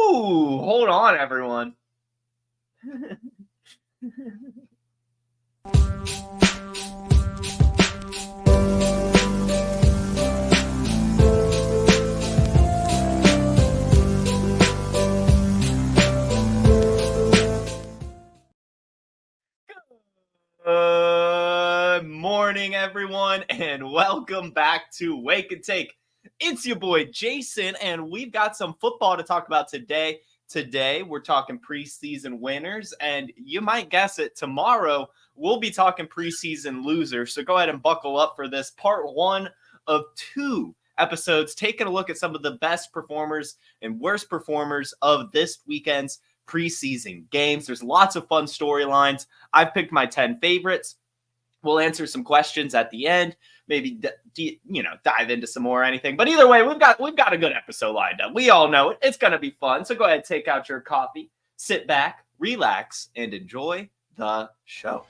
Ooh, hold on, everyone. Good morning, everyone, and welcome back to Wake and Take. It's your boy Jason, and we've got some football to talk about today. Today, we're talking preseason winners, and you might guess it, tomorrow we'll be talking preseason losers. So go ahead and buckle up for this part one of 2 episodes, taking a look at some of the best performers and worst performers of this weekend's preseason games. There's lots of fun storylines. I've picked my 10 favorites. We'll answer some questions at the end, maybe dive into some more or anything. But either way, we've got a good episode lined up. We all know it. It's going to be fun. So go ahead, take out your coffee, sit back, relax, and enjoy the show.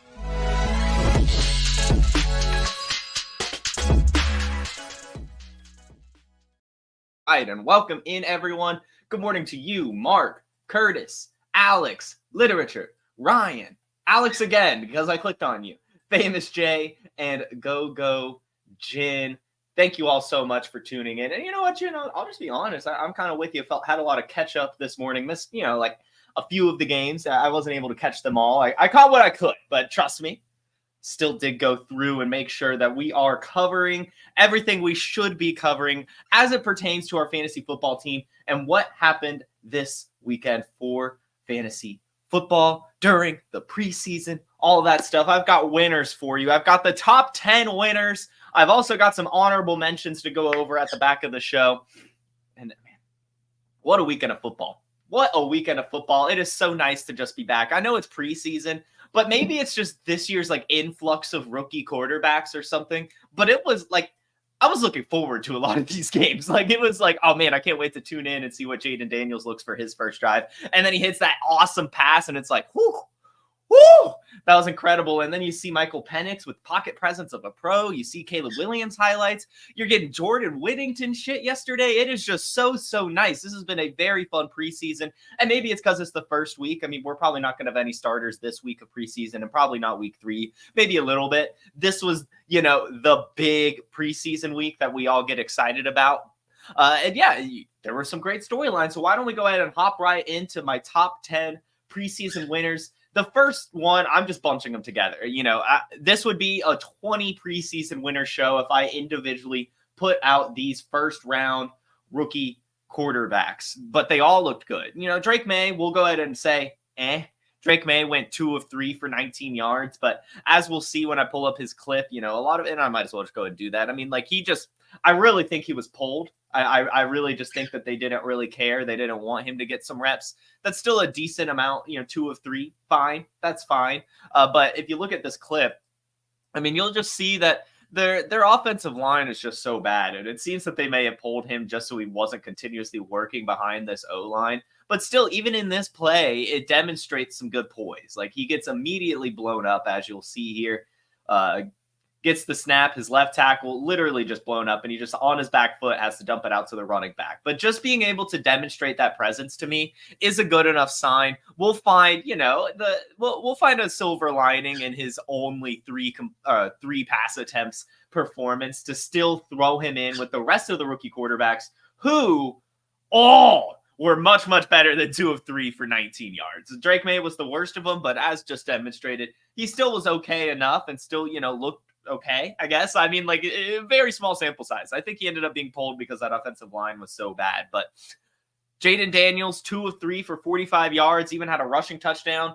All right, and welcome in, everyone. Good morning to you, Mark, Curtis, Alex, Literature, Ryan, Alex again, because I clicked on you, Famous Jay, and Go Jin. Thank you all so much for tuning in. And you know what, I'll just be honest. I'm kind of with you. Had a lot of catch up this morning. Missed, like a few of the games. I wasn't able to catch them all. I caught what I could, but trust me, still did go through and make sure that we are covering everything we should be covering as it pertains to our fantasy football team and what happened this weekend for fantasy football during the preseason, all of that stuff. I've got winners for you. I've got the top 10 winners. I've also got some honorable mentions to go over at the back of the show. And man, what a weekend of football. What a weekend of football. It is so nice to just be back. I know it's preseason, but maybe it's just this year's influx of rookie quarterbacks or something. But it was I was looking forward to a lot of these games. It was oh man, I can't wait to tune in and see what Jayden Daniels looks for his first drive. And then he hits that awesome pass, and it's whoo, that was incredible. And then you see Michael Penix with pocket presence of a pro. You see Caleb Williams highlights. You're getting Jordan Whittington shit yesterday. It is just so nice. This has been a very fun preseason. And maybe it's because it's the first week. I mean, we're probably not going to have any starters this week of preseason and probably not week 3, maybe a little bit. This was, the big preseason week that we all get excited about. And yeah, there were some great storylines. So why don't we go ahead and hop right into my top 10 preseason winners. The first one, I'm just bunching them together. This would be a 20 preseason winner show if I individually put out these first round rookie quarterbacks, but they all looked good. Drake May, we'll go ahead and say, Drake May went 2 of 3 for 19 yards, but as we'll see when I pull up his clip, a lot of it, and I might as well just go ahead and do that. I mean, I really think he was pulled. I really just think that they didn't really care. They didn't want him to get some reps. That's still a decent amount, 2 of 3, fine. That's fine. But if you look at this clip, I mean, you'll just see that their offensive line is just so bad. And it seems that they may have pulled him just so he wasn't continuously working behind this O-line. But still, even in this play, it demonstrates some good poise. He gets immediately blown up, as you'll see here. Gets the snap, his left tackle literally just blown up, and he just on his back foot has to dump it out to the running back. But just being able to demonstrate that presence to me is a good enough sign. We'll find, we'll find a silver lining in his only 3 pass attempts performance to still throw him in with the rest of the rookie quarterbacks who all were much better than 2 of 3 for 19 yards. Drake May was the worst of them, but as just demonstrated, he still was okay enough and still, looked okay, I guess. I mean, a very small sample size. I think he ended up being pulled because that offensive line was so bad. But Jayden Daniels, 2 of 3 for 45 yards, even had a rushing touchdown.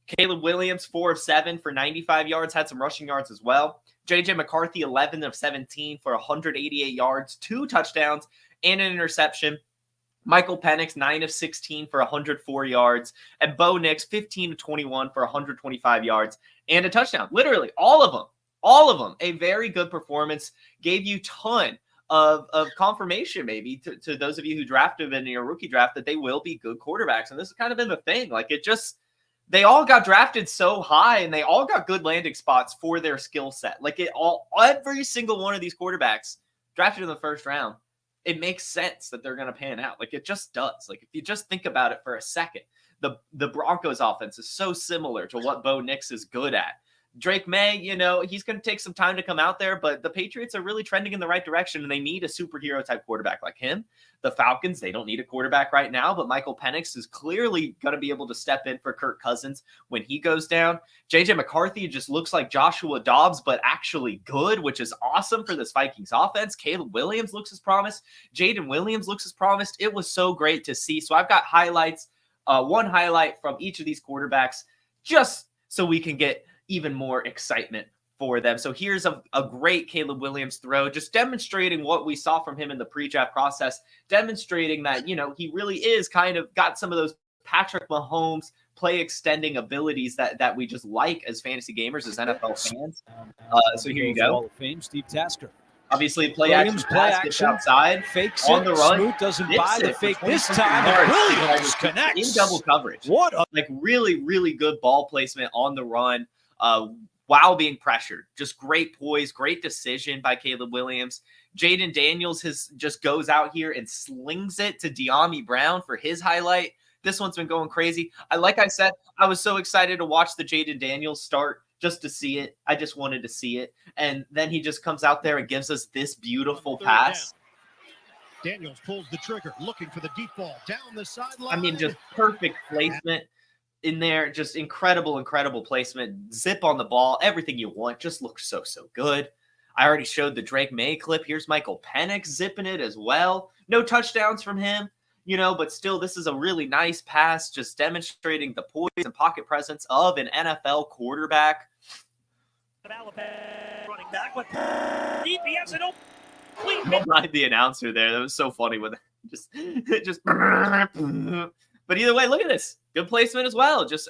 Caleb Williams, 4 of 7 for 95 yards, had some rushing yards as well. J.J. McCarthy, 11 of 17 for 188 yards, 2 touchdowns, and an interception. Michael Penix, 9 of 16 for 104 yards. And Bo Nix, 15 of 21 for 125 yards and a touchdown. Literally, all of them. A very good performance. Gave you ton of confirmation, maybe, to those of you who drafted in your rookie draft that they will be good quarterbacks. And this has kind of been the thing. They all got drafted so high and they all got good landing spots for their skill set. Every single one of these quarterbacks drafted in the first round it makes sense that they're going to pan out. Like, it just does. Like, if you just think about it for a second, the Broncos offense is so similar to what Bo Nix is good at. Drake May, he's going to take some time to come out there, but the Patriots are really trending in the right direction, and they need a superhero type quarterback like him. The Falcons, they don't need a quarterback right now, but Michael Penix is clearly going to be able to step in for Kirk Cousins when he goes down. JJ McCarthy just looks like Joshua Dobbs, but actually good, which is awesome for this Vikings offense. Caleb Williams looks as promised. Jaden Williams looks as promised. It was so great to see. So I've got highlights, one highlight from each of these quarterbacks, just so we can get even more excitement for them. So here's a great Caleb Williams throw, just demonstrating what we saw from him in the pre-draft process, demonstrating that, he really is kind of got some of those Patrick Mahomes play extending abilities that we just like as fantasy gamers, as NFL fans. So here you go. Hall of Fame, Steve Tasker. Obviously, play action outside, fakes on the run. Smoot doesn't buy the fake this time. Williams connects in double coverage. What a really, really good ball placement on the run. While being pressured. Just great poise, great decision by Caleb Williams. Jayden Daniels just goes out here and slings it to De'Ami Brown for his highlight. This one's been going crazy. Like I said, I was so excited to watch the Jayden Daniels start just to see it. I just wanted to see it. And then he just comes out there and gives us this beautiful pass. Daniels pulls the trigger, looking for the deep ball down the sideline. I mean, just perfect placement in there. Just incredible placement. Zip on the ball. Everything you want. Just looks so good. I already showed the Drake May clip. Here's Michael Penix zipping it as well. No touchdowns from him, but still, this is a really nice pass, just demonstrating the poise and pocket presence of an NFL quarterback. Running back with deep. He has an open. Don't mind the announcer there. That was so funny with it. Just. But either way, look at this. Good placement as well. Just,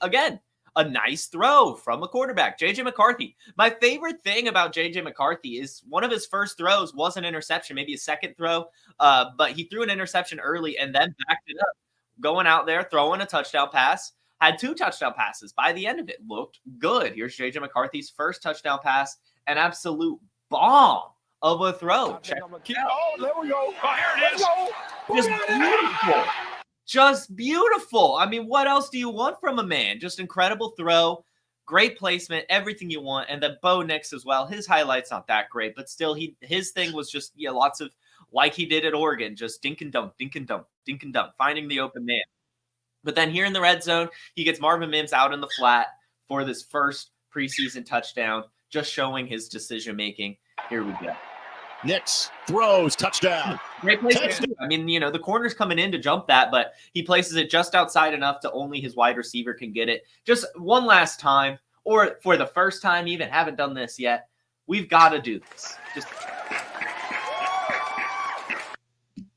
again, a nice throw from a quarterback. JJ McCarthy. My favorite thing about JJ McCarthy is one of his first throws was an interception, maybe a second throw, but he threw an interception early and then backed it up. Going out there, throwing a touchdown pass. Had 2 touchdown passes. By the end of it, looked good. Here's JJ McCarthy's first touchdown pass. An absolute bomb of a throw. Check it out. Oh, there we go. Oh, here it is. Just beautiful. Just beautiful. I mean, what else do you want from a man? Just incredible throw, great placement, everything you want. And then Bo Nix as well. His highlight's not that great, but still, his thing was just lots of, like he did at Oregon, just dink and dunk, finding the open man. But then here in the red zone, he gets Marvin Mims out in the flat for this first preseason touchdown, just showing his decision making. Here we go. Nix throws, touchdown. Great placement. I mean, the corner's coming in to jump that, but he places it just outside enough to only his wide receiver can get it. Just one last time, or for the first time even, haven't done this yet. We've got to do this. Just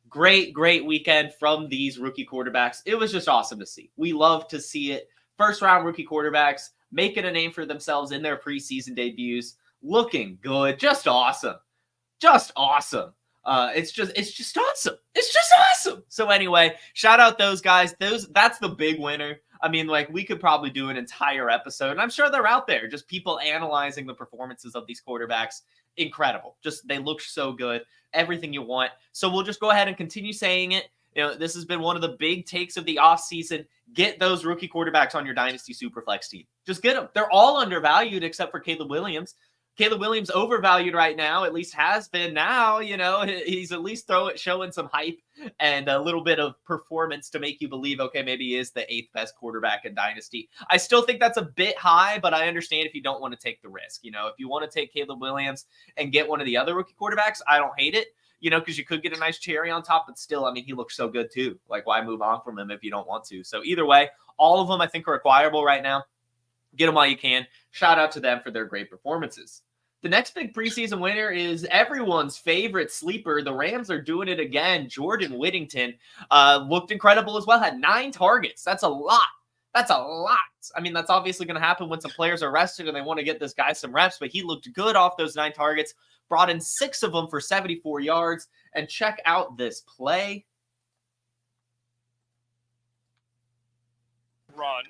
great weekend from these rookie quarterbacks. It was just awesome to see. We love to see it. First-round rookie quarterbacks making a name for themselves in their preseason debuts. Looking good. Just awesome. Just awesome. It's just awesome. It's just awesome. So anyway, shout out those guys. That's the big winner. I mean, we could probably do an entire episode, and I'm sure they're out there. Just people analyzing the performances of these quarterbacks. Incredible. Just they look so good. Everything you want. So we'll just go ahead and continue saying it. This has been one of the big takes of the offseason. Get those rookie quarterbacks on your Dynasty Superflex team. Just get them. They're all undervalued except for Caleb Williams. Caleb Williams overvalued right now, at least has been now. He's at least showing some hype and a little bit of performance to make you believe, okay, maybe he is the 8th best quarterback in Dynasty. I still think that's a bit high, but I understand if you don't want to take the risk. If you want to take Caleb Williams and get one of the other rookie quarterbacks, I don't hate it, because you could get a nice cherry on top, but still, he looks so good too. Why move on from him if you don't want to? So either way, all of them I think are acquirable right now. Get them while you can. Shout out to them for their great performances. The next big preseason winner is everyone's favorite sleeper. The Rams are doing it again. Jordan Whittington looked incredible as well. Had 9 targets. That's a lot. That's obviously going to happen when some players are rested and they want to get this guy some reps, but he looked good off those 9 targets. Brought in 6 of them for 74 yards. And check out this play. Run.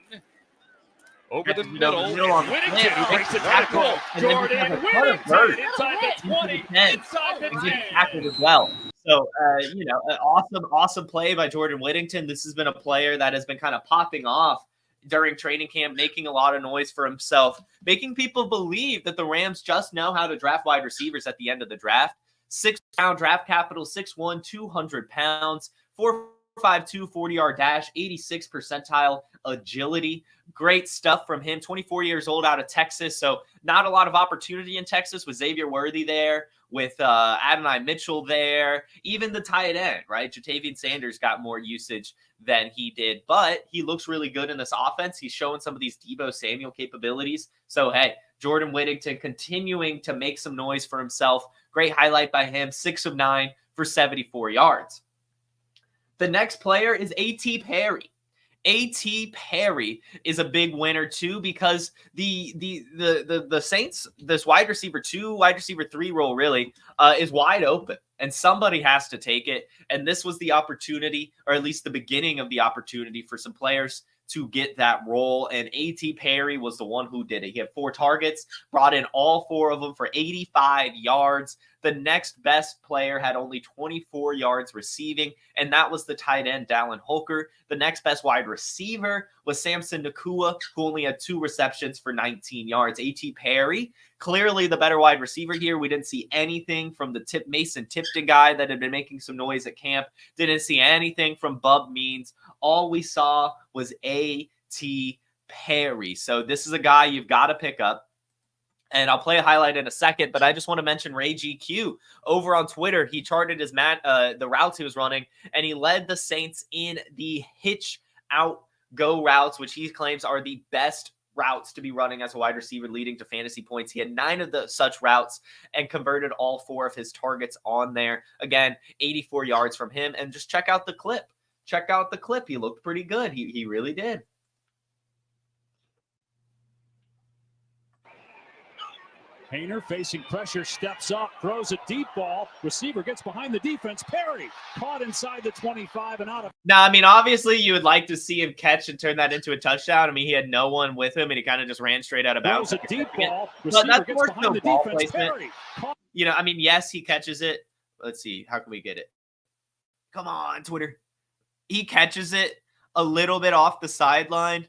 Over the middle, Whittington breaks a tackle. Jordan Whittington inside the 20, inside the 10. Tackled as well. So, an awesome play by Jordan Whittington. This has been a player that has been kind of popping off during training camp, making a lot of noise for himself, making people believe that the Rams just know how to draft wide receivers at the end of the draft. 6-pound draft capital, 6'1", 200 pounds, 4.52 40-yard dash, 86th percentile agility. Great stuff from him. 24 years old, out of Texas, so not a lot of opportunity in Texas with Xavier Worthy there, with Adonai Mitchell there, even the tight end, right? Jatavian Sanders got more usage than he did, but he looks really good in this offense. He's showing some of these Deebo Samuel capabilities. So, hey, Jordan Whittington continuing to make some noise for himself. Great highlight by him, 6 of 9 for 74 yards. The next player is A.T. Perry. A.T. Perry is a big winner too, because the Saints, this wide receiver 2, wide receiver 3 role really is wide open, and somebody has to take it. And this was the opportunity, or at least the beginning of the opportunity, for some players to get that role. And A.T. Perry was the one who did it. He had 4 targets, brought in all 4 of them for 85 yards. The next best player had only 24 yards receiving, and that was the tight end, Dallin Holker. The next best wide receiver was Samson Nakua, who only had 2 receptions for 19 yards. A.T. Perry, clearly the better wide receiver here. We didn't see anything from the Mason Tipton guy that had been making some noise at camp. Didn't see anything from Bub Means. All we saw was A.T. Perry. So this is a guy you've got to pick up. And I'll play a highlight in a second, but I just want to mention Ray GQ over on Twitter. He charted his the routes he was running, and he led the Saints in the hitch out go routes, which he claims are the best routes to be running as a wide receiver, leading to fantasy points. He had 9 of such routes and converted all 4 of his targets on there. Again, 84 yards from him. And just check out the clip. Check out the clip. He looked pretty good. He really did. Hayner facing pressure, steps up, throws a deep ball. Receiver gets behind the defense. Perry caught inside the 25 and out of. Now, I mean, obviously, you would like to see him catch and turn that into a touchdown. I mean, he had no one with him, and he kind of just ran straight out of bounds. Throws a deep ball. But that's Receiver more gets so behind the ball defense. placement. Perry. I mean, yes, he catches it. Let's see. How can we get it? Come on, Twitter. He catches it a little bit off the sideline,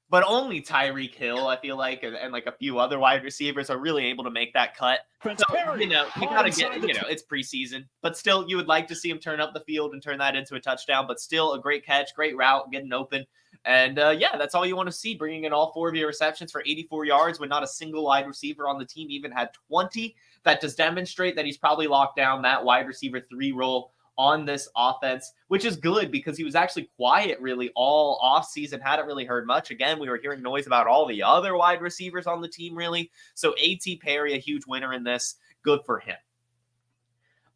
but only Tyreek Hill, I feel like, and like a few other wide receivers are really able to make that cut. So, you got to get, it's preseason, but still, you would like to see him turn up the field and turn that into a touchdown, but still a great catch, great route, getting open. And that's all you want to see, bringing in all 4 of your receptions for 84 yards when not a single wide receiver on the team even had 20. That does demonstrate that he's probably locked down that wide receiver 3 role on this offense, which is good because he was actually quiet really all offseason. Hadn't really heard much. Again, we were hearing noise about all the other wide receivers on the team, really. So A.T. Perry, a huge winner in this. Good for him.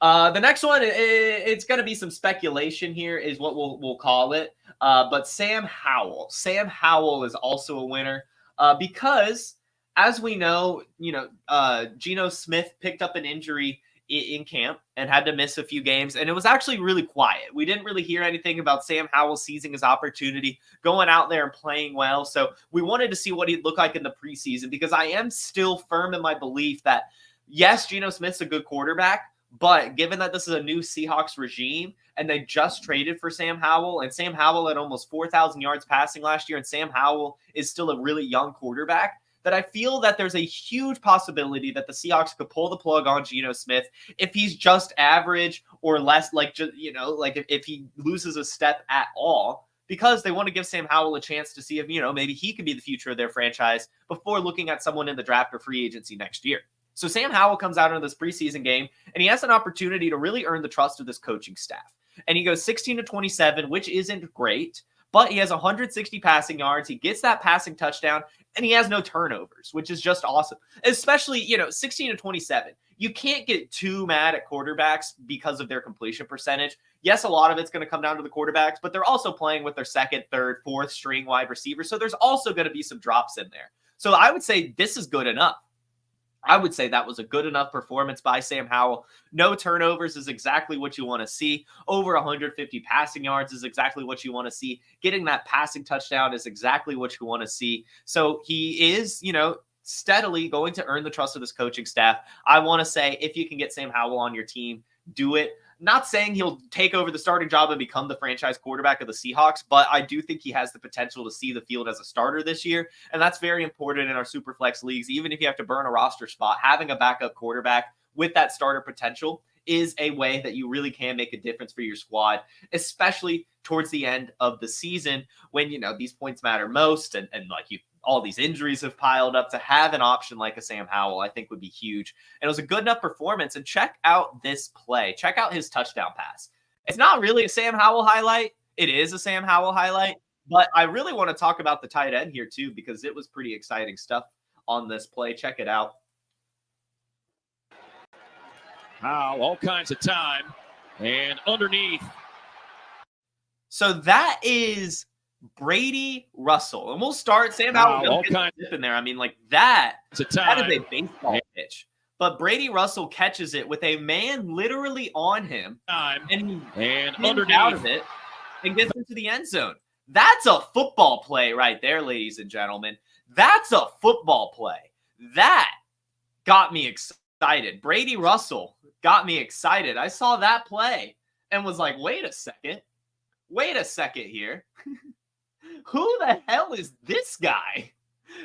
The next one, it's going to be some speculation here is what we'll call it. But Sam Howell. Sam Howell is also a winner because, as we know, Geno Smith picked up an injury in camp and had to miss a few games, and it was actually really quiet. We didn't really hear anything about Sam Howell seizing his opportunity, going out there and playing well. So we wanted to see what he'd look like in the preseason, because I am still firm in my belief that, yes, Geno Smith's a good quarterback, but given that this is a new Seahawks regime and they just traded for Sam Howell, and Sam Howell had almost 4,000 yards passing last year, and Sam Howell is still a really young quarterback, that I feel that there's a huge possibility that the Seahawks could pull the plug on Geno Smith if he's just average or less, if he loses a step at all, because they want to give Sam Howell a chance to see if, maybe he could be the future of their franchise before looking at someone in the draft or free agency next year. So Sam Howell comes out into this preseason game, and he has an opportunity to really earn the trust of this coaching staff. And he goes 16-27, which isn't great, but he has 160 passing yards. He gets that passing touchdown, and he has no turnovers, which is just awesome. Especially, 16-27. You can't get too mad at quarterbacks because of their completion percentage. Yes, a lot of it's going to come down to the quarterbacks, but they're also playing with their second, third, fourth string wide receivers. So there's also going to be some drops in there. So I would say this is good enough. I would say that was a good enough performance by Sam Howell. No turnovers is exactly what you want to see. Over 150 passing yards is exactly what you want to see. Getting that passing touchdown is exactly what you want to see. So he is, steadily going to earn the trust of this coaching staff. I want to say, if you can get Sam Howell on your team, do it. Not saying he'll take over the starting job and become the franchise quarterback of the Seahawks, but I do think he has the potential to see the field as a starter this year. And that's very important in our Superflex leagues. Even if you have to burn a roster spot, having a backup quarterback with that starter potential is a way that you really can make a difference for your squad, especially towards the end of the season when, these points matter most and all these injuries have piled up. To have an option like a Sam Howell, I think would be huge. And it was a good enough performance. And check out this play. Check out his touchdown pass. It's not really a Sam Howell highlight. It is a Sam Howell highlight. But I really want to talk about the tight end here too, because it was pretty exciting stuff on this play. Check it out. Wow, all kinds of time. And underneath. So that is Brady Russell. And we'll start. Sam Howell in there. I mean, that is a baseball pitch. But Brady Russell catches it with a man literally on him. And underneath out of it and gets into the end zone. That's a football play right there, ladies and gentlemen. That's a football play. That got me excited. Brady Russell got me excited. I saw that play and was like, wait a second here. Who the hell is this guy?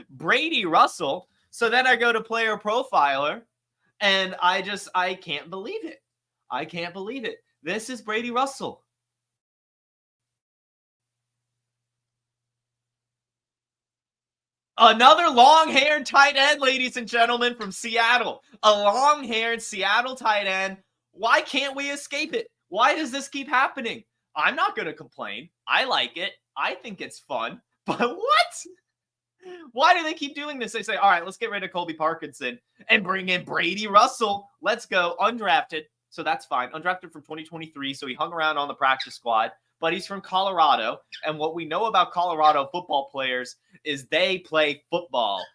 Brady Russell. So then I go to PlayerProfiler and I can't believe it. I can't believe it. This is Brady Russell. Another long-haired tight end, ladies and gentlemen, from Seattle. A long-haired Seattle tight end. Why can't we escape it? Why does this keep happening? I'm not going to complain. I like it. I think it's fun. But what? Why do they keep doing this? They say, all right, let's get rid of Colby Parkinson and bring in Brady Russell. Let's go. Undrafted. So that's fine. Undrafted from 2023. So he hung around on the practice squad. But he's from Colorado. And what we know about Colorado football players is they play football,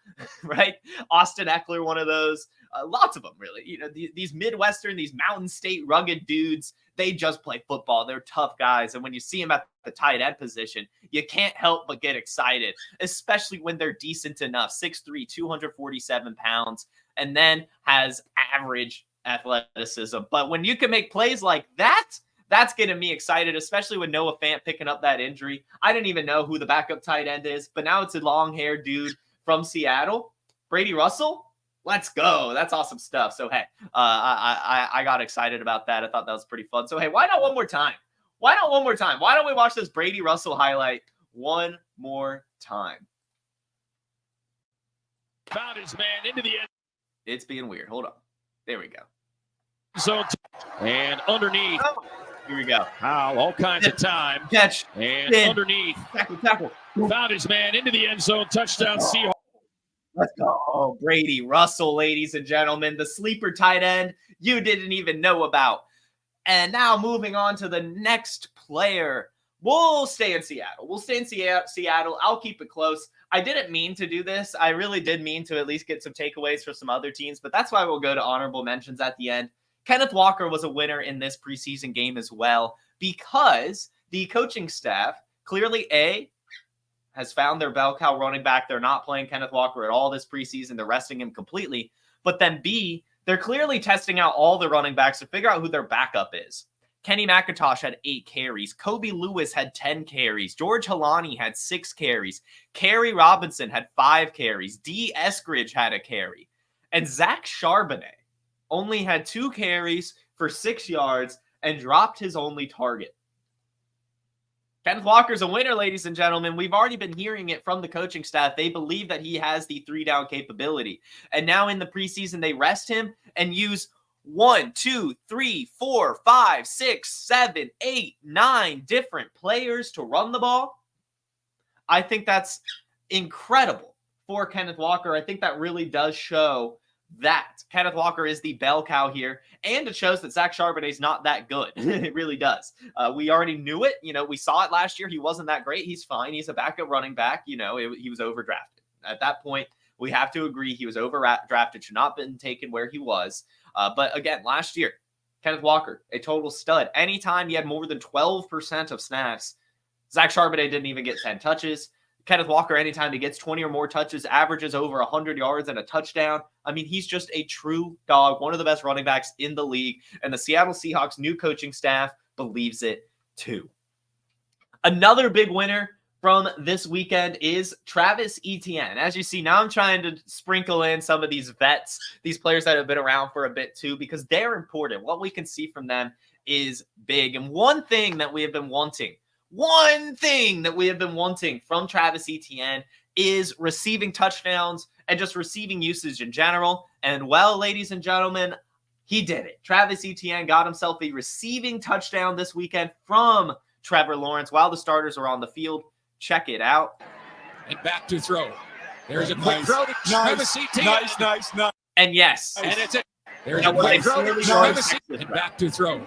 right? Austin Eckler, one of those. Lots of them, really. These Midwestern, these Mountain State rugged dudes, they just play football. They're tough guys. And when you see them at the tight end position, you can't help but get excited, especially when they're decent enough. 6'3", 247 pounds, and then has average athleticism. But when you can make plays like that, that's getting me excited, especially with Noah Fant picking up that injury. I didn't even know who the backup tight end is, but now it's a long-haired dude from Seattle. Brady Russell, let's go. That's awesome stuff. So, hey, I got excited about that. I thought that was pretty fun. So, hey, why not one more time? Why not one more time? Why don't we watch this Brady Russell highlight one more time? Found his man into the end. It's being weird. Hold on. There we go. So, and underneath. Oh. Here we go. Wow, all kinds of time. Catch. And underneath. Tackle. Found his man into the end zone. Touchdown, Seahawks. Let's go. Brady Russell, ladies and gentlemen. The sleeper tight end you didn't even know about. And now moving on to the next player. We'll stay in Seattle. I'll keep it close. I didn't mean to do this. I really did mean to at least get some takeaways for some other teams, but that's why we'll go to honorable mentions at the end. Kenneth Walker was a winner in this preseason game as well because the coaching staff clearly, has found their bell cow running back. They're not playing Kenneth Walker at all this preseason. They're resting him completely. But then B, they're clearly testing out all the running backs to figure out who their backup is. Kenny McIntosh had 8 carries. Kobe Lewis had 10 carries. George Halani had 6 carries. Kerry Robinson had 5 carries. D. Eskridge had a carry. And Zach Charbonnet only had 2 carries for 6 yards and dropped his only target. Kenneth Walker's a winner, ladies and gentlemen. We've already been hearing it from the coaching staff. They believe that he has the 3-down capability. And now in the preseason, they rest him and use 1, 2, 3, 4, 5, 6, 7, 8, 9 different players to run the ball. I think that's incredible for Kenneth Walker. I think that really does show that Kenneth Walker is the bell cow here, and it shows that Zach Charbonnet is not that good. It really does. We already knew it. We saw it last year. He wasn't that great. He's fine. He's a backup running back. He was overdrafted. At that point, we have to agree he was overdrafted, should not have been taken where he was. But again, last year, Kenneth Walker, a total stud. Anytime he had more than 12% of snaps, Zach Charbonnet didn't even get 10 touches. Kenneth Walker, anytime he gets 20 or more touches, averages over 100 yards and a touchdown. I mean, he's just a true dog, one of the best running backs in the league. And the Seattle Seahawks new coaching staff believes it too. Another big winner from this weekend is Travis Etienne. As you see, now I'm trying to sprinkle in some of these vets, these players that have been around for a bit too, because they're important. What we can see from them is big. And one thing that we have been wanting from Travis Etienne is receiving touchdowns and just receiving usage in general. And well, ladies and gentlemen, he did it. Travis Etienne got himself a receiving touchdown this weekend from Trevor Lawrence while the starters are on the field. Check it out. And back to throw. There's a quick throw to Travis Etienne. Nice. And yes. And it's it. There's a quick throw to Travis Etienne. And back to throw.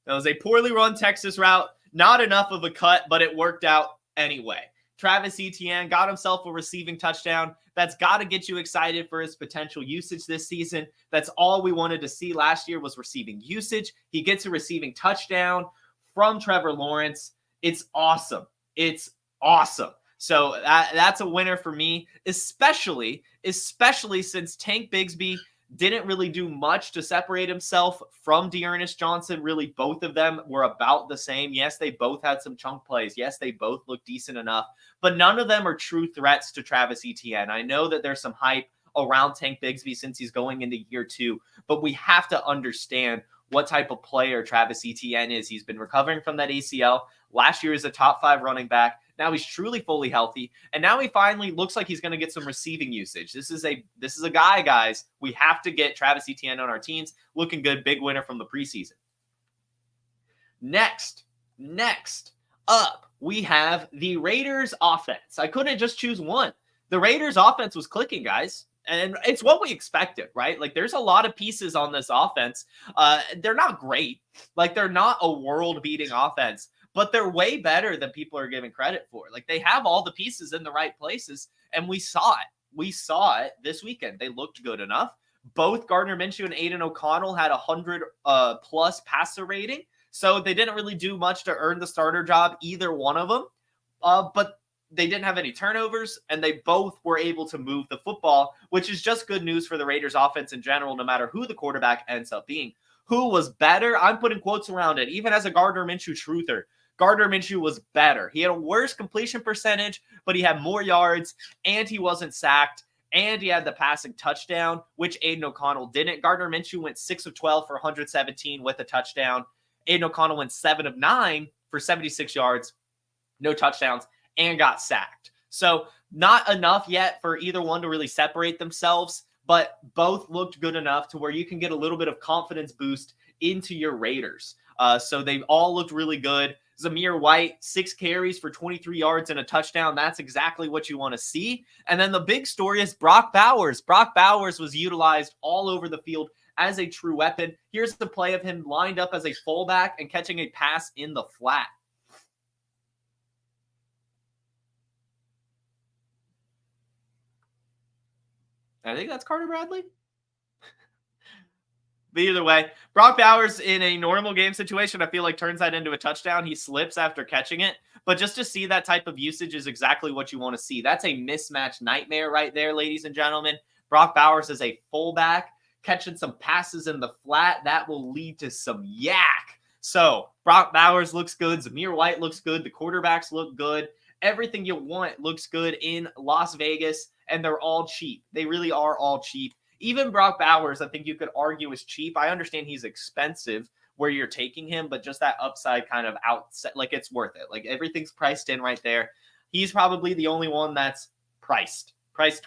That was a poorly run Texas route. Not enough of a cut, but it worked out anyway. Travis Etienne got himself a receiving touchdown. That's got to get you excited for his potential usage this season. That's all we wanted to see last year was receiving usage. He gets a receiving touchdown from Trevor Lawrence. It's awesome. It's awesome. So that's a winner for me, especially since Tank Bigsby didn't really do much to separate himself from D'Ernest Johnson. Really, both of them were about the same. Yes, they both had some chunk plays. Yes, they both looked decent enough, but none of them are true threats to Travis Etienne. I know that there's some hype around Tank Bigsby since he's going into year 2, but we have to understand what type of player Travis Etienne is. He's been recovering from that ACL. Last year is a top 5 running back. Now he's truly fully healthy, and now he finally looks like he's going to get some receiving usage. This is a guy, guys. We have to get Travis Etienne on our teams. Looking good. Big winner from the preseason. Next up, we have the Raiders offense. I couldn't just choose one. The Raiders offense was clicking, guys. And it's what we expected, right? Like, there's a lot of pieces on this offense. They're not great. Like, they're not a world-beating offense, but they're way better than people are giving credit for. Like, they have all the pieces in the right places, and we saw it. We saw it this weekend. They looked good enough. Both Gardner Minshew and Aiden O'Connell had 100-plus passer rating, so they didn't really do much to earn the starter job, either one of them. But they didn't have any turnovers, and they both were able to move the football, which is just good news for the Raiders offense in general, no matter who the quarterback ends up being. Who was better? I'm putting quotes around it. Even as a Gardner Minshew truther, Gardner Minshew was better. He had a worse completion percentage, but he had more yards, and he wasn't sacked, and he had the passing touchdown, which Aiden O'Connell didn't. Gardner Minshew went 6 of 12 for 117 with a touchdown. Aiden O'Connell went 7 of 9 for 76 yards, no touchdowns, and got sacked. So not enough yet for either one to really separate themselves, but both looked good enough to where you can get a little bit of confidence boost into your Raiders. So they all looked really good. Zamir White, 6 carries for 23 yards and a touchdown. That's exactly what you want to see. And then the big story is Brock Bowers. Brock Bowers was utilized all over the field as a true weapon. Here's the play of him lined up as a fullback and catching a pass in the flat. I think that's Carter Bradley. But either way, Brock Bowers in a normal game situation, I feel like turns that into a touchdown. He slips after catching it. But just to see that type of usage is exactly what you want to see. That's a mismatch nightmare right there, ladies and gentlemen. Brock Bowers is a fullback catching some passes in the flat. That will lead to some yak. So Brock Bowers looks good. Zamir White looks good. The quarterbacks look good. Everything you want looks good in Las Vegas. And they're all cheap. They really are all cheap. Even Brock Bowers, I think you could argue is cheap. I understand he's expensive where you're taking him, but just that upside kind of outset, like it's worth it. Like everything's priced in right there. He's probably the only one that's priced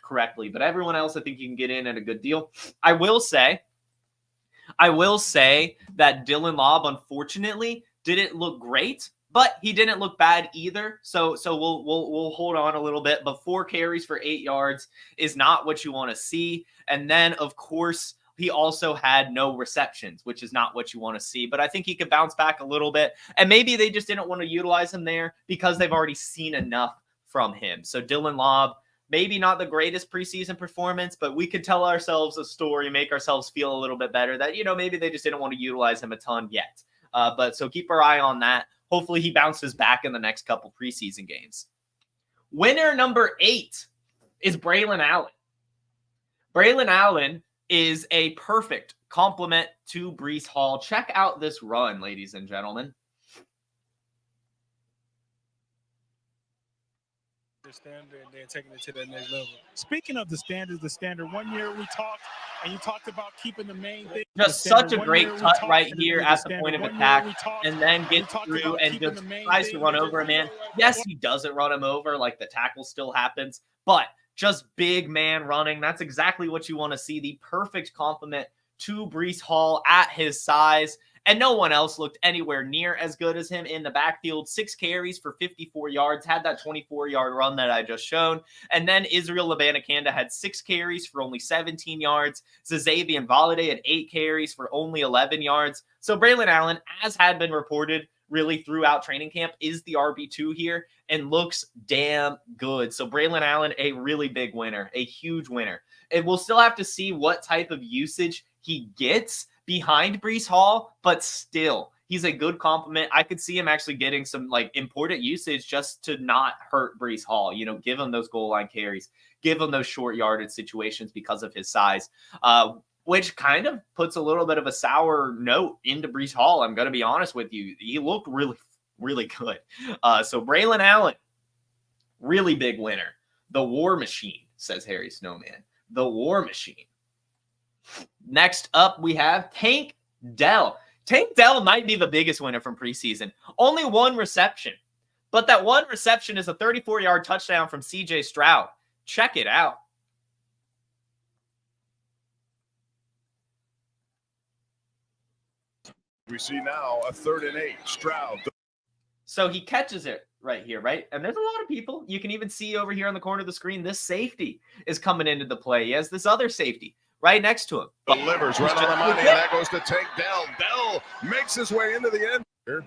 correctly, but everyone else, I think you can get in at a good deal. I will say that Dylan Lobb, unfortunately, didn't look great. But he didn't look bad either, so we'll hold on a little bit. But 4 carries for 8 yards is not what you want to see. And then, of course, he also had no receptions, which is not what you want to see. But I think he could bounce back a little bit. And maybe they just didn't want to utilize him there because they've already seen enough from him. So Dylan Lobb, maybe not the greatest preseason performance, but we could tell ourselves a story, make ourselves feel a little bit better that, maybe they just didn't want to utilize him a ton yet. But so keep our eye on that. Hopefully he bounces back in the next couple preseason games. Winner number 8 is Braylon Allen. Braylon Allen is a perfect complement to Breece Hall. Check out this run, ladies and gentlemen. Standard and then taking it to that next level. Speaking of the standard, 1 year we talked, and you talked about keeping the main thing. Just such a great cut right here at the point of attack, and then gets through and just tries to run over a man. Yes, he doesn't run him over, like the tackle still happens, but just big man running. That's exactly what you want to see. The perfect complement to Breece Hall at his size. And no one else looked anywhere near as good as him in the backfield. 6 carries for 54 yards, had that 24-yard run that I just shown. And then Israel Labanakanda had 6 carries for only 17 yards. Xavier Valladay had 8 carries for only 11 yards. So Braylon Allen, as had been reported really throughout training camp, is the RB2 here and looks damn good. So Braylon Allen, a really big winner, a huge winner. And we'll still have to see what type of usage he gets behind Breece Hall, but still, he's a good compliment. I could see him actually getting some like important usage just to not hurt Breece Hall. You know, give him those goal line carries, give him those short yardage situations because of his size, which kind of puts a little bit of a sour note into Breece Hall. I'm going to be honest with you. He looked really, really good. So Braylon Allen, really big winner. The War Machine, says Harry Snowman. The War Machine. Next up, we have Tank Dell. Tank Dell might be the biggest winner from preseason. Only 1 reception, but that 1 reception is a 34-yard touchdown from CJ Stroud. Check it out. We see now a 3rd and 8. Stroud. So he catches it right here, right? And there's a lot of people. You can even see over here on the corner of the screen, this safety is coming into the play. He has this other safety right next to him. Delivers right on the money, and that goes to Tank Dell. Dell makes his way into the end here.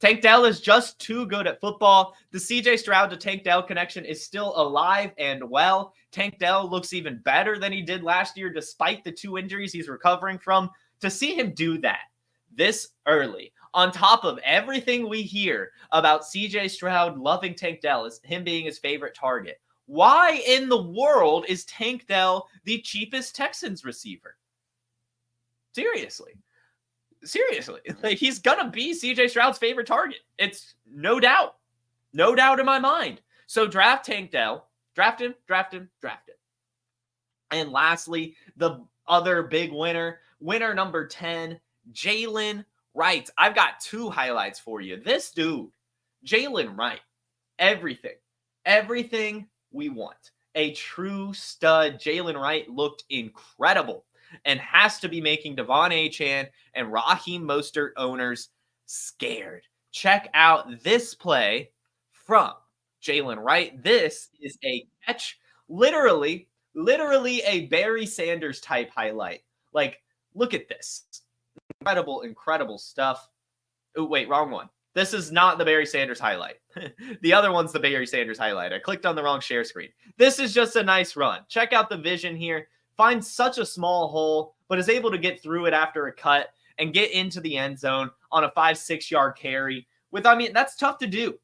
Tank Dell is just too good at football. The CJ Stroud to Tank Dell connection is still alive and well. Tank Dell looks even better than he did last year, despite the 2 injuries he's recovering from. To see him do that this early, on top of everything we hear about CJ Stroud loving Tank Dell, as him being his favorite target, why in the world is Tank Dell the cheapest Texans receiver? Seriously. Like, he's going to be CJ Stroud's favorite target. It's no doubt. No doubt in my mind. So draft Tank Dell. Draft him. And lastly, the other big winner number 10, Jaylen Wright. I've got 2 highlights for you. This dude, Jaylen Wright, everything we want. A true stud. Jaylen Wright looked incredible and has to be making Devon Achane and Raheem Mostert owners scared. Check out this play from Jaylen Wright. This is a catch, literally a Barry Sanders type highlight. Like, look at this. Incredible stuff. Oh, wait, wrong one. This is not the Barry Sanders highlight. The other one's the Barry Sanders highlight. I clicked on the wrong share screen. This is just a nice run. Check out the vision here. Finds such a small hole, but is able to get through it after a cut and get into the end zone on a 5-6 yard carry. That's tough to do.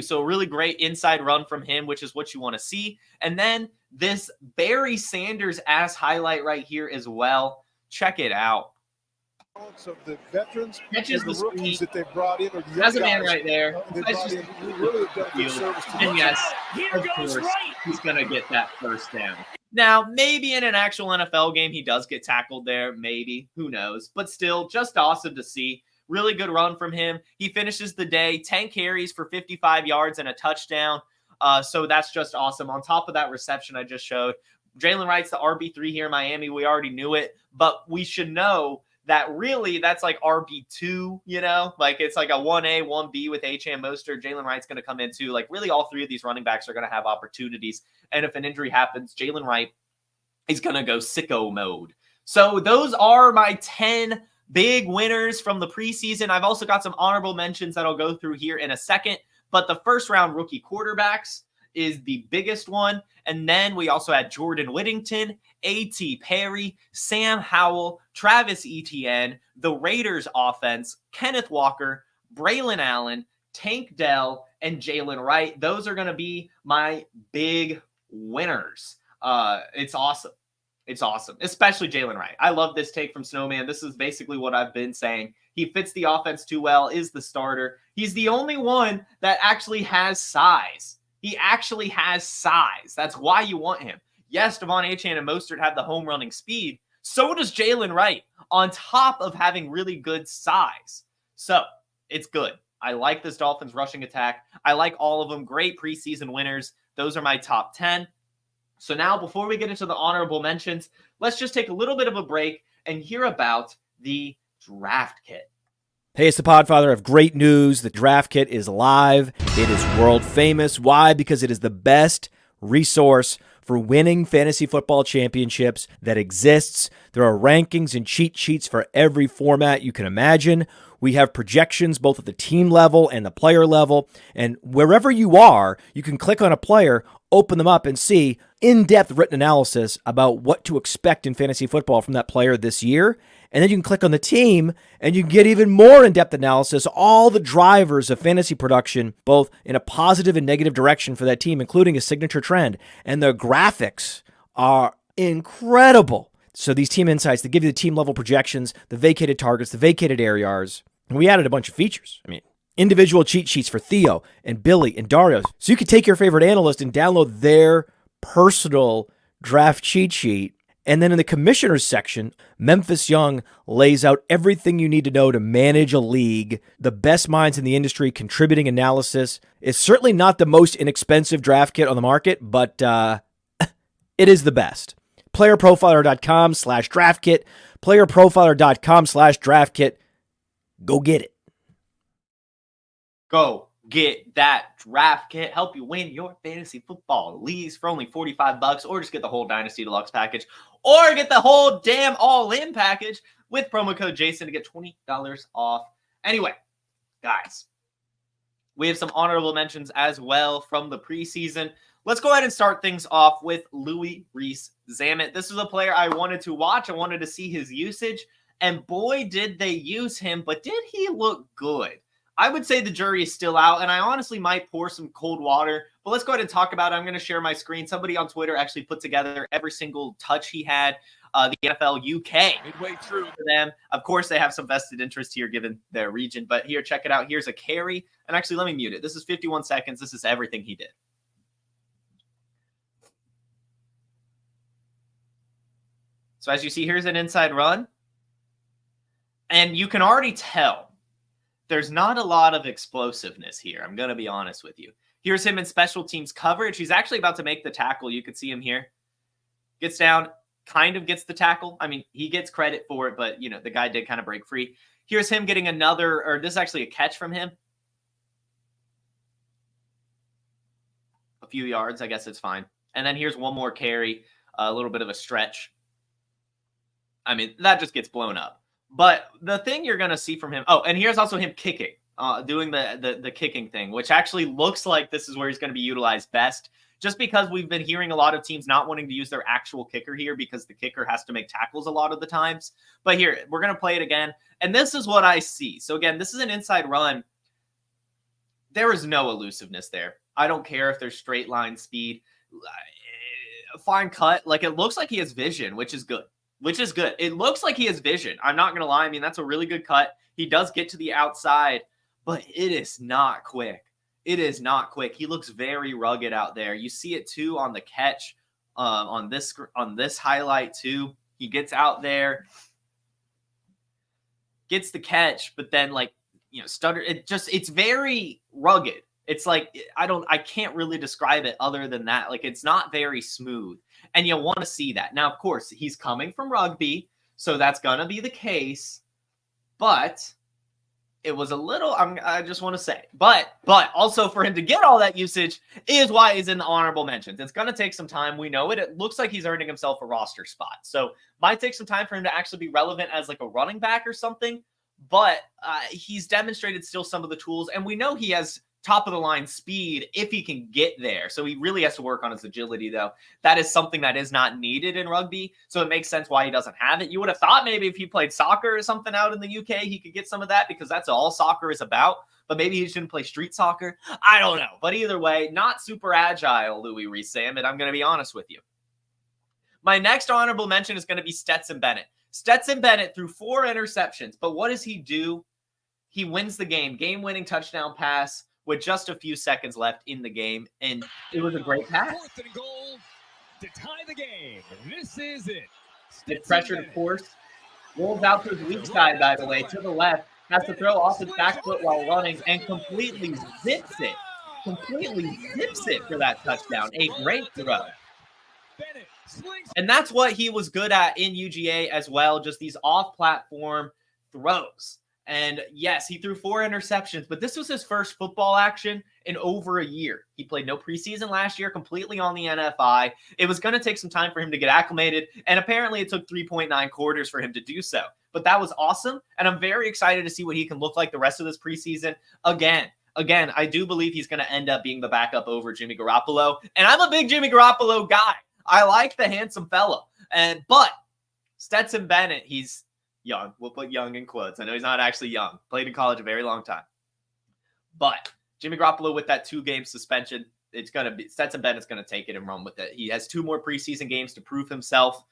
So a really great inside run from him, which is what you want to see. And then this Barry Sanders ass highlight right here as well. Check it out. Of the veterans Catches and the the rookies speed. that they brought in, or the young Has a man guys, right there. they brought in, who really have done good service to And the yes, Here of goes course, Wright. he's going to get that first down. Now, maybe in an actual NFL game, he does get tackled there. Maybe. Who knows? But still, just awesome to see. Really good run from him. He finishes the day, 10 carries for 55 yards and a touchdown. So that's just awesome. On top of that reception I just showed, Jaylen Wright's the RB3 here in Miami. We already knew it, but we should know that really that's like RB2, you know? Like it's like a 1A, 1B with Achane Mostert. Jaylen Wright's going to come into, like, really all 3 of these running backs are going to have opportunities. And if an injury happens, Jaylen Wright is going to go sicko mode. So those are my 10 big winners from the preseason. I've also got some honorable mentions that I'll go through here in a second. But the first round rookie quarterbacks is the biggest one. And then we also had Jordan Whittington, A.T. Perry, Sam Howell, Travis Etienne, the Raiders offense, Kenneth Walker, Braylon Allen, Tank Dell, and Jaylen Wright. Those are going to be my big winners. It's awesome. It's awesome, especially Jaylen Wright. I love this take from Snowman. This is basically what I've been saying. He fits the offense too well, is the starter. He's the only one that actually has size. He actually has size. That's why you want him. Yes, Devon Achane and Mostert have the home running speed. So does Jaylen Wright, on top of having really good size. So it's good. I like this Dolphins rushing attack. I like all of them. Great preseason winners. Those are my top 10. So now, before we get into the honorable mentions, let's just take a little bit of a break and hear about the draft kit. Hey, it's the Podfather. I have great news. The draft kit is live. It is world famous. Why? Because it is the best resource for winning fantasy football championships that exists. There are rankings and cheat sheets for every format you can imagine. We have projections both at the team level and the player level. And wherever you are, you can click on a player, open them up, and see in-depth written analysis about what to expect in fantasy football from that player this year. And then you can click on the team, and you can get even more in-depth analysis, all the drivers of fantasy production, both in a positive and negative direction for that team, including a signature trend. And the graphics are incredible. So these team insights, they give you the team-level projections, the vacated targets, the vacated ARs. And we added a bunch of features. I mean, individual cheat sheets for Theo and Billy and Dario. So you could take your favorite analyst and download their personal draft cheat sheet. And then in the commissioners section, Memphis Young lays out everything you need to know to manage a league. The best minds in the industry contributing analysis. It's certainly not the most inexpensive draft kit on the market, but it is the best. PlayerProfiler.com/draft kit. PlayerProfiler.com/draft kit. Go get it. Go get that draft kit. Help you win your fantasy football leagues for only $45, or just get the whole Dynasty Deluxe package, or get the whole damn all-in package with promo code Jason to get $20 off. Anyway, guys, we have some honorable mentions as well from the preseason. Let's go ahead and start things off with Louis Rees-Zammit. This is a player I wanted to watch. I wanted to see his usage, and boy, did they use him, but did he look good? I would say the jury is still out, and I honestly might pour some cold water, but let's go ahead and talk about it. I'm going to share my screen. Somebody on Twitter actually put together every single touch he had. The NFL UK. Midway through. For them. Of course, they have some vested interest here given their region, but here, check it out. Here's a carry, and actually, let me mute it. This is 51 seconds. This is everything he did. So as you see, here's an inside run, and you can already tell there's not a lot of explosiveness here. I'm going to be honest with you. Here's him in special teams coverage. He's actually about to make the tackle. You could see him here. Gets down, kind of gets the tackle. I mean, he gets credit for it, but, you know, the guy did kind of break free. Here's him getting another, or this is actually a catch from him. A few yards, I guess it's fine. And then here's one more carry, a little bit of a stretch. I mean, that just gets blown up. But the thing you're going to see from him, oh, and here's also him kicking, doing the kicking thing, which actually looks like this is where he's going to be utilized best, just because we've been hearing a lot of teams not wanting to use their actual kicker here because the kicker has to make tackles a lot of the times. But here, we're going to play it again, and this is what I see. So again, this is an inside run. There is no elusiveness there. I don't care if there's straight line speed. Fine cut. Like, it looks like he has vision, which is good. It looks like he has vision. I'm not going to lie. I mean, that's a really good cut. He does get to the outside, but it is not quick. It is not quick. He looks very rugged out there. You see it too on the catch, on this highlight too. He gets out there, gets the catch, but then, like, you know, stutter. It's very rugged. It's like, I can't really describe it other than that. Like, it's not very smooth. And you want to see that. Now, of course, he's coming from rugby, so that's going to be the case. But it was a little, I just want to say. But also for him to get all that usage is why he's in the honorable mentions. It's going to take some time. We know it. It looks like he's earning himself a roster spot. So might take some time for him to actually be relevant as like a running back or something. But he's demonstrated still some of the tools. And we know he has top of the line speed if he can get there. So he really has to work on his agility, though. That is something that is not needed in rugby. So it makes sense why he doesn't have it. You would have thought maybe if he played soccer or something out in the UK, he could get some of that because that's all soccer is about. but maybe he shouldn't play street soccer. I don't know. But either way, not super agile, Louis Rees-Sam, and I'm going to be honest with you. My next honorable mention is going to be Stetson Bennett. Stetson Bennett threw 4 interceptions, but what does he do? He wins the game-winning touchdown pass with just a few seconds left in the game, and it was a great pass. 4th and goal to tie the game. This is it. It's pressured, of course. Rolls out to his weak side, by the way, to the left. Has to throw off his back foot while running and completely zips it. Completely zips it for that touchdown. A great throw. And that's what he was good at in UGA as well, just these off-platform throws. And yes, he threw 4 interceptions, but this was his first football action in over a year. He played no preseason last year, completely on the NFI. It was going to take some time for him to get acclimated, and apparently it took 3.9 quarters for him to do so. But that was awesome, and I'm very excited to see what he can look like the rest of this preseason. Again, I do believe he's going to end up being the backup over Jimmy Garoppolo, and I'm a big Jimmy Garoppolo guy. I like the handsome fellow. But Stetson Bennett, he's young. We'll put young in quotes. I know he's not actually young. Played in college a very long time. But Jimmy Garoppolo with that 2-game suspension, Stetson Bennett's going to take it and run with it. He has 2 more preseason games to prove himself,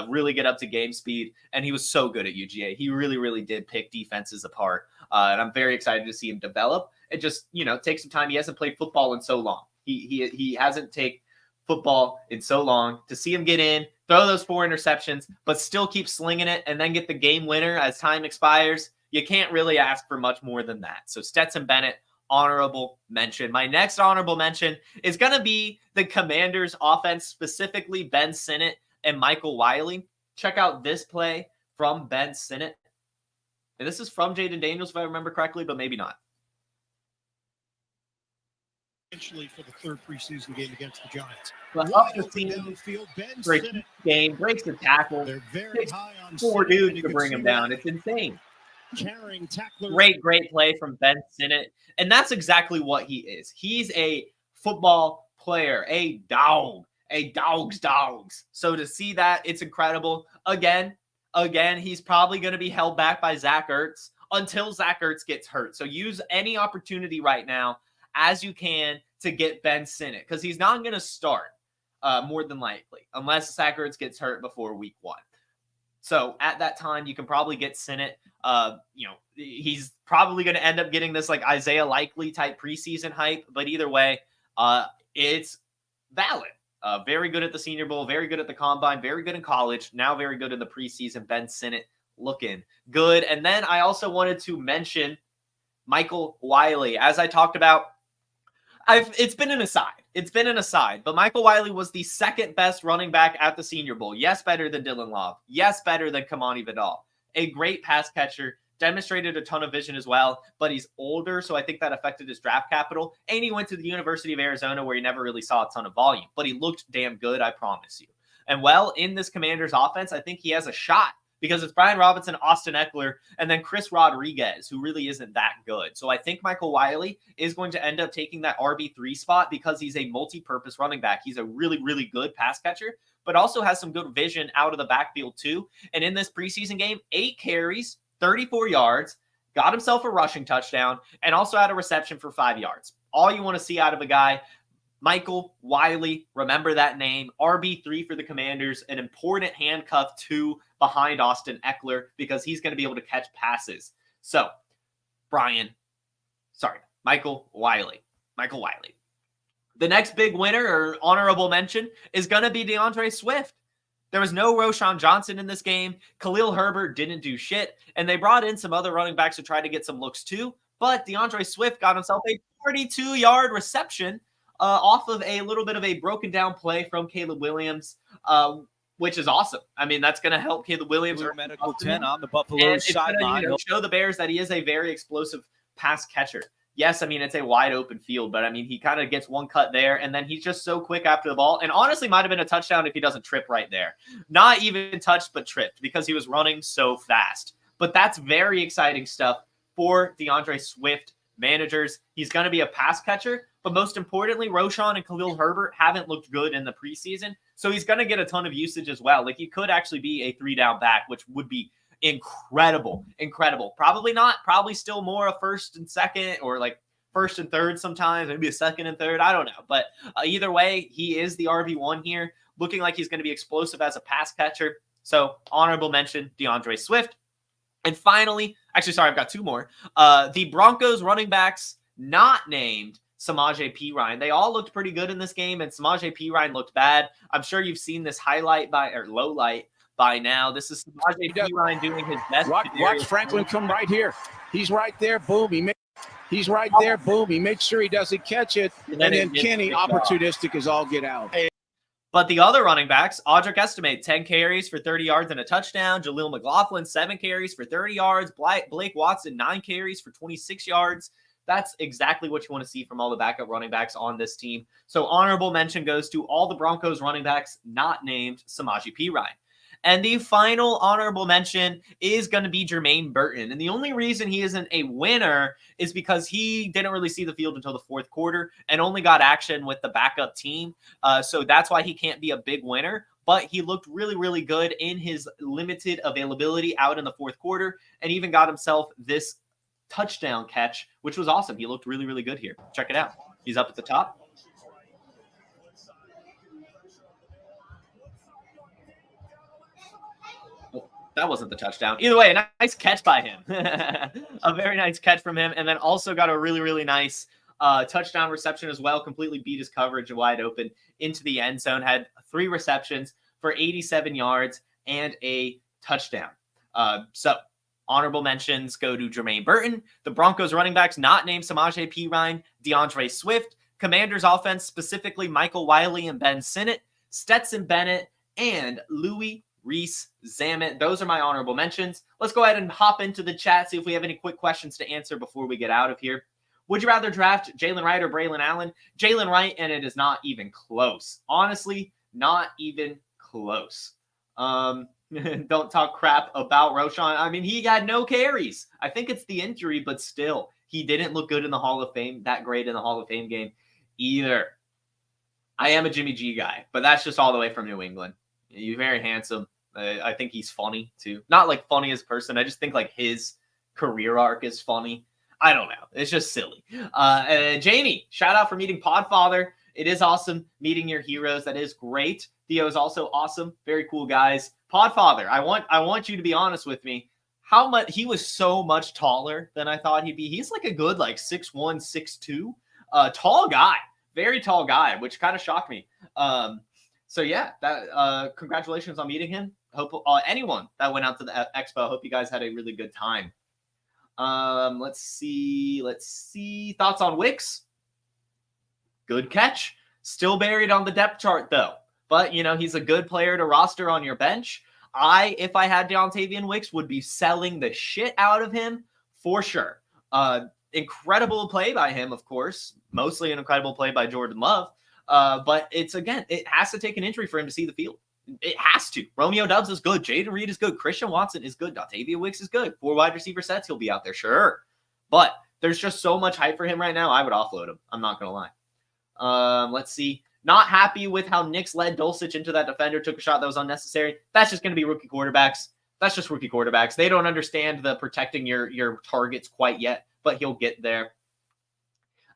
really get up to game speed, and he was so good at UGA. He really, really did pick defenses apart, and I'm very excited to see him develop. It just, takes some time. He hasn't played football in so long. He hasn't taken football in so long. To see him get in, throw those 4 interceptions, but still keep slinging it and then get the game winner as time expires, you can't really ask for much more than that. So Stetson Bennett, honorable mention. My next honorable mention is going to be the Commanders offense, specifically Ben Sinnott and Michael Wiley. Check out this play from Ben Sinnott. And this is from Jayden Daniels, if I remember correctly, but maybe not. For the 3rd preseason game against the Giants. But up the seam for a game, breaks the tackle. They're very high on 4 dudes to bring him down. It's insane. Carrying tackler. Great play from Ben Sinnott. And that's exactly what he is. He's a football player, a dog, dogs. So to see that, it's incredible. Again, he's probably going to be held back by Zach Ertz until Zach Ertz gets hurt. So use any opportunity right now as you can to get Ben Sinnott, because he's not going to start more than likely unless Zach Ertz gets hurt before week 1. So at that time, you can probably get Sinnott. He's probably going to end up getting this like Isaiah Likely type preseason hype, but either way, it's valid. Very good at the Senior Bowl, very good at the Combine, very good in college, now very good in the preseason. Ben Sinnott looking good. And then I also wanted to mention Michael Wiley. As I talked about, it's been an aside, but Michael Wiley was the 2nd best running back at the Senior Bowl. Yes, better than Dylan Love. Yes, better than Kamani Vidal. A great pass catcher, demonstrated a ton of vision as well, but he's older, so I think that affected his draft capital. And he went to the University of Arizona where he never really saw a ton of volume, but he looked damn good, I promise you. And in this Commanders offense, I think he has a shot, because it's Brian Robinson, Austin Eckler, and then Chris Rodriguez, who really isn't that good. So I think Michael Wiley is going to end up taking that RB3 spot because he's a multi-purpose running back. He's a really, really good pass catcher, but also has some good vision out of the backfield too. And in this preseason game, 8 carries, 34 yards, got himself a rushing touchdown, and also had a reception for 5 yards. All you want to see out of a guy. Michael Wiley, remember that name. RB3 for the Commanders, an important handcuff too behind Austin Eckler because he's going to be able to catch passes. So, Michael Wiley. The next big winner or honorable mention is going to be DeAndre Swift. There was no Roschon Johnson in this game. Khalil Herbert didn't do shit, and they brought in some other running backs to try to get some looks too, but DeAndre Swift got himself a 42-yard reception off of a little bit of a broken down play from Caleb Williams, which is awesome. I mean, that's going to help Caleb Williams. Medical 10 on the Buffalo sideline. Show the Bears that he is a very explosive pass catcher. Yes, I mean, it's a wide open field, but I mean, he kind of gets one cut there, and then he's just so quick after the ball. And honestly, might have been a touchdown if he doesn't trip right there. Not even touched, but tripped because he was running so fast. But that's very exciting stuff for DeAndre Swift managers. He's going to be a pass catcher, but most importantly, Roschon and Khalil Herbert haven't looked good in the preseason, so he's going to get a ton of usage as well. Like, he could actually be a 3-down back, which would be incredible. Probably still more a first and second, or like first and third sometimes, maybe a second and third. I don't know. But either way, he is the RB1 here, looking like he's going to be explosive as a pass catcher. So honorable mention, DeAndre Swift. And finally, actually, sorry, I've got two more. The Broncos running backs not named Samaje Perine. They all looked pretty good in this game, and Samaje Perine looked bad. I'm sure you've seen this low light by now. This is Samaje Perine doing his best. Watch Franklin come right here. He's right there. Boom. He's right there. Boom. He makes sure he doesn't catch it. And then Kenny, opportunistic as all get out. But the other running backs, Audric Estime, 10 carries for 30 yards and a touchdown. Jaleel McLaughlin, 7 carries for 30 yards. Blake Watson, 9 carries for 26 yards. That's exactly what you want to see from all the backup running backs on this team. So honorable mention goes to all the Broncos running backs not named Samaje Perine. And the final honorable mention is going to be Jermaine Burton. And the only reason he isn't a winner is because he didn't really see the field until the fourth quarter and only got action with the backup team. So that's why he can't be a big winner. But he looked really, really good in his limited availability out in the fourth quarter, and even got himself this touchdown catch, which was awesome. He looked really, really good here. Check it out. He's up at the top. That wasn't the touchdown. Either way, a nice catch by him. A very nice catch from him. And then also got a really, really nice touchdown reception as well. Completely beat his coverage wide open into the end zone. Had 3 receptions for 87 yards and a touchdown. So honorable mentions go to Jermaine Burton, the Broncos running backs not named Samaje Perine, DeAndre Swift, Commanders offense, specifically Michael Wiley and Ben Sinnott, Stetson Bennett, and Louis Rees-Zammit. Those are my honorable mentions. Let's go ahead and hop into the chat, see if we have any quick questions to answer before we get out of here. Would you rather draft Jalen Wright or Braylon Allen? Jalen Wright, and it is not even close. Honestly, not even close. Don't talk crap about Roschon. I mean, he had no carries. I think it's the injury, but still, he didn't look good in the Hall of Fame, that great in the Hall of Fame game either. I am a Jimmy G guy, but that's just all the way from New England. You're very handsome. I think he's funny too. Not like funny as a person. I just think like his career arc is funny. I don't know. It's just silly. Jamie, shout out for meeting Podfather. It is awesome meeting your heroes. That is great. Theo is also awesome. Very cool guys. Podfather, I want you to be honest with me. How much he was so much taller than I thought he'd be. He's like a good like 6'1", 6'2", tall guy. Very tall guy, which kind of shocked me. So yeah, that congratulations on meeting him. Hope anyone that went out to the expo, hope you guys had a really good time. Let's see. Thoughts on Wicks? Good catch. Still buried on the depth chart though. But you know, he's a good player to roster on your bench. If I had Deontavian Wicks, would be selling the shit out of him for sure. Incredible play by him, of course. Mostly an incredible play by Jordan Love. But it has to take an injury for him to see the field. It has to. Romeo Doubs is good. Jaden Reed is good. Christian Watson is good. Dontavia Wicks is good. 4 wide receiver sets, he'll be out there, sure. But there's just so much hype for him right now. I would offload him. I'm not going to lie. Let's see. Not happy with how Knicks led Dulcich into that defender. Took a shot that was unnecessary. That's just going to be rookie quarterbacks. That's just rookie quarterbacks. They don't understand the protecting your targets quite yet, but he'll get there.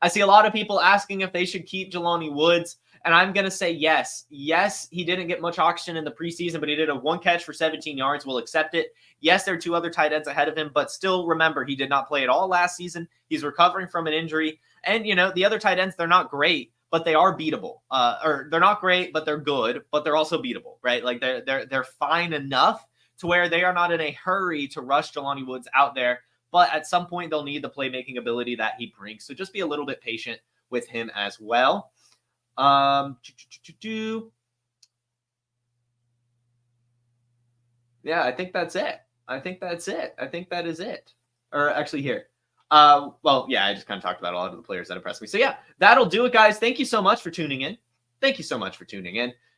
I see a lot of people asking if they should keep Jelani Woods, and I'm going to say yes. Yes, he didn't get much oxygen in the preseason, but he did a 1 catch for 17 yards. We'll accept it. Yes, there are 2 other tight ends ahead of him, but still remember, he did not play at all last season. He's recovering from an injury. And, you know, the other tight ends, they're not great, but they are beatable. Or they're not great, but they're good, but they're also beatable, right? Like they're fine enough to where they are not in a hurry to rush Jelani Woods out there. But at some point, they'll need the playmaking ability that he brings. So just be a little bit patient with him as well. Yeah, I think that's it. I think that is it. Or actually here. Well, yeah, I just kind of talked about a lot of the players that impressed me. So yeah, that'll do it, guys. Thank you so much for tuning in.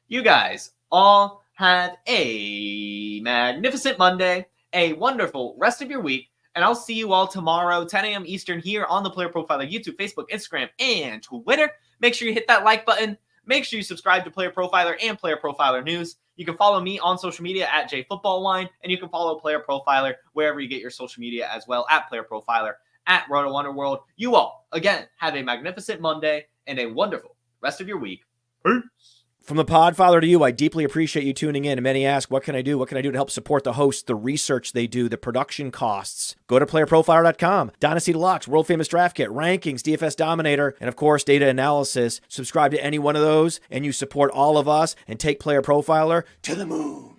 You guys all have a magnificent Monday, a wonderful rest of your week. And I'll see you all tomorrow, 10 a.m. Eastern, here on the Player Profiler YouTube, Facebook, Instagram, and Twitter. Make sure you hit that like button. Make sure you subscribe to Player Profiler and Player Profiler News. You can follow me on social media at JFootballWine, and you can follow Player Profiler wherever you get your social media as well at Player Profiler, at Roto Wonderworld. You all, again, have a magnificent Monday and a wonderful rest of your week. Peace. From the Podfather to you, I deeply appreciate you tuning in. And many ask, what can I do? What can I do to help support the hosts, the research they do, the production costs? Go to playerprofiler.com, Dynasty Deluxe, World Famous Draft Kit, Rankings, DFS Dominator, and of course, data analysis. Subscribe to any one of those, and you support all of us and take Player Profiler to the moon.